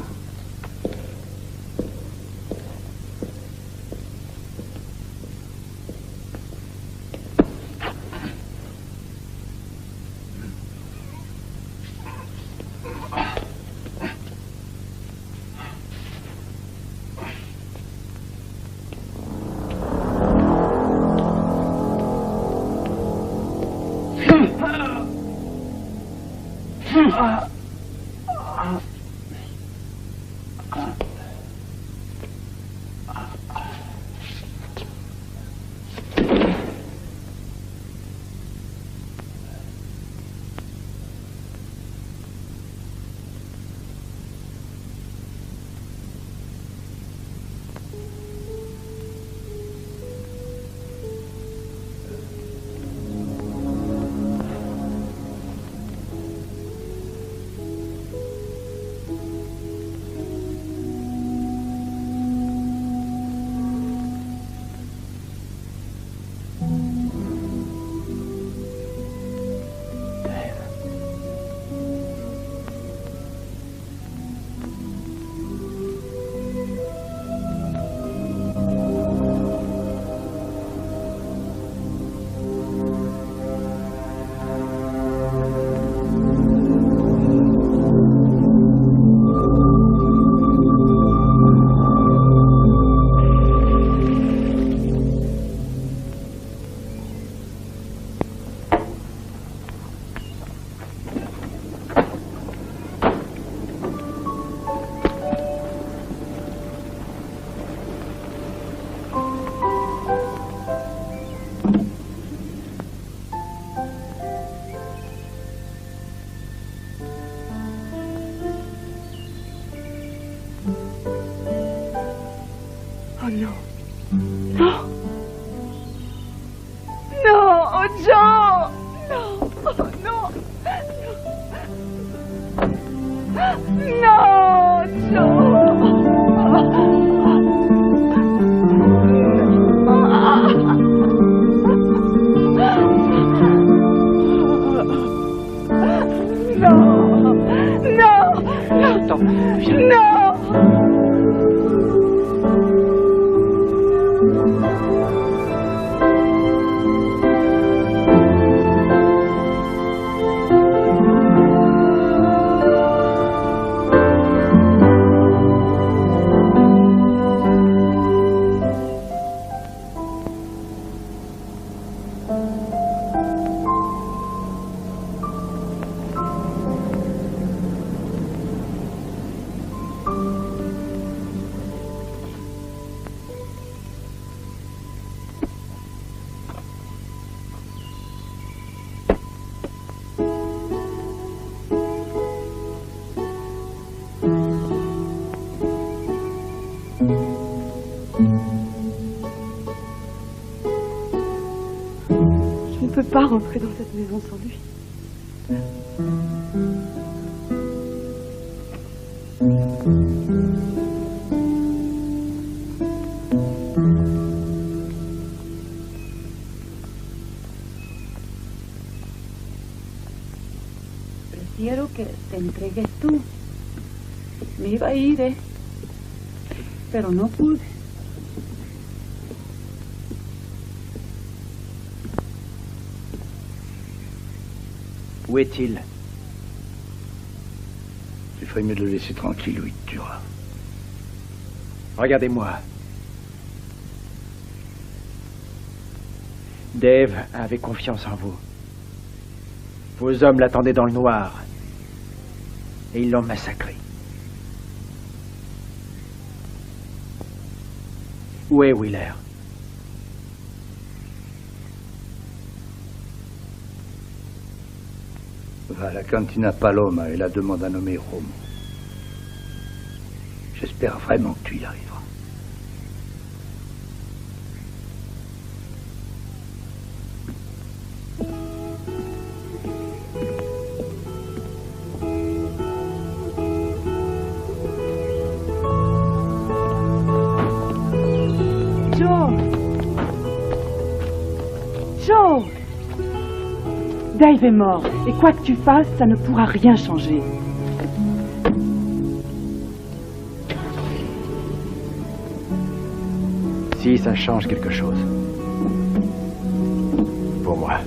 Oh non. Non. Non, oh Joe. Non. Oh non. Non, Je ne peux pas rentrer dans cette maison sans lui. Prefiero que te entregues tú. Me iba a ir, pero no pude. Où est-il? Il ferait mieux de le laisser tranquille, oui, tu tueras. Regardez-moi. Dave avait confiance en vous. Vos hommes l'attendaient dans le noir. Et ils l'ont massacré. Où est Wheeler? Va à la cantina Paloma et la demande à nommer Rome. J'espère vraiment que tu y arriveras. Joe! Dave est mort, et quoi que tu fasses, ça ne pourra rien changer. Si ça change quelque chose. Pour moi.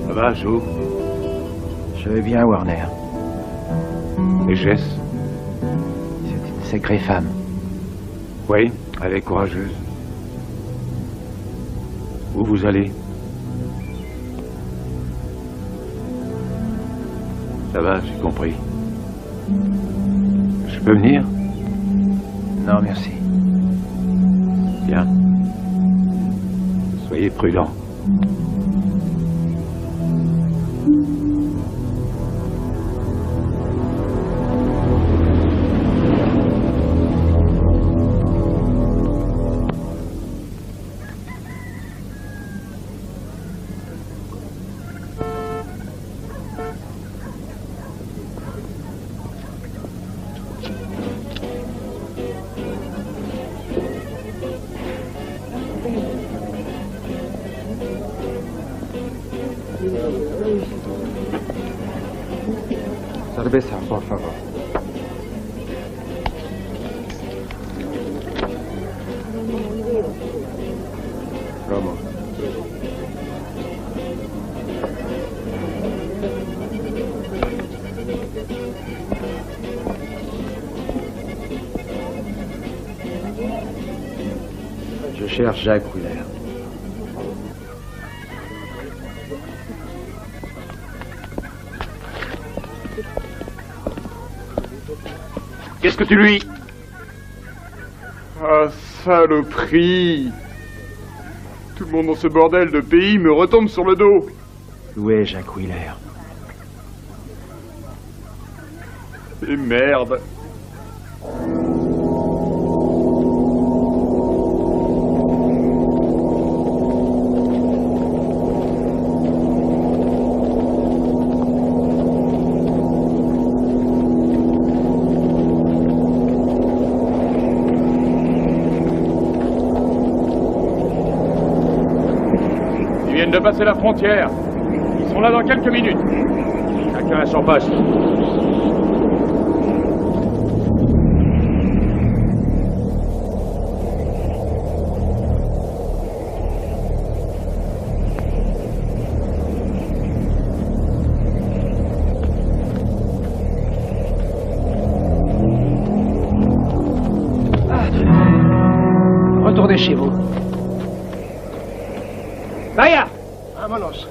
Ça va, Joe? Je veut bien, Warner. Et Jess? C'est une sacrée femme. Oui, elle est courageuse. Où vous allez? Ça va, j'ai compris. Je peux venir? Non, merci. Bien. Soyez prudents. Cerveza, por favor. Romo. Je cherche Jacques Wheeler. Qu'est-ce que tu lui... Ah, saloperie! Tout le monde dans ce bordel de pays me retombe sur le dos. Où est Jacques Wheeler? Et merde! De passer la frontière. Ils sont là dans quelques minutes. Chacun à son poste. Retournez chez vous. Vaya! Vámonos.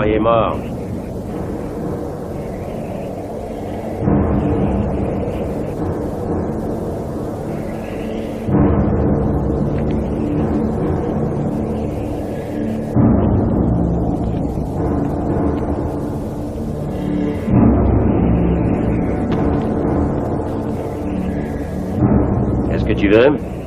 croyais mort. Tu veux?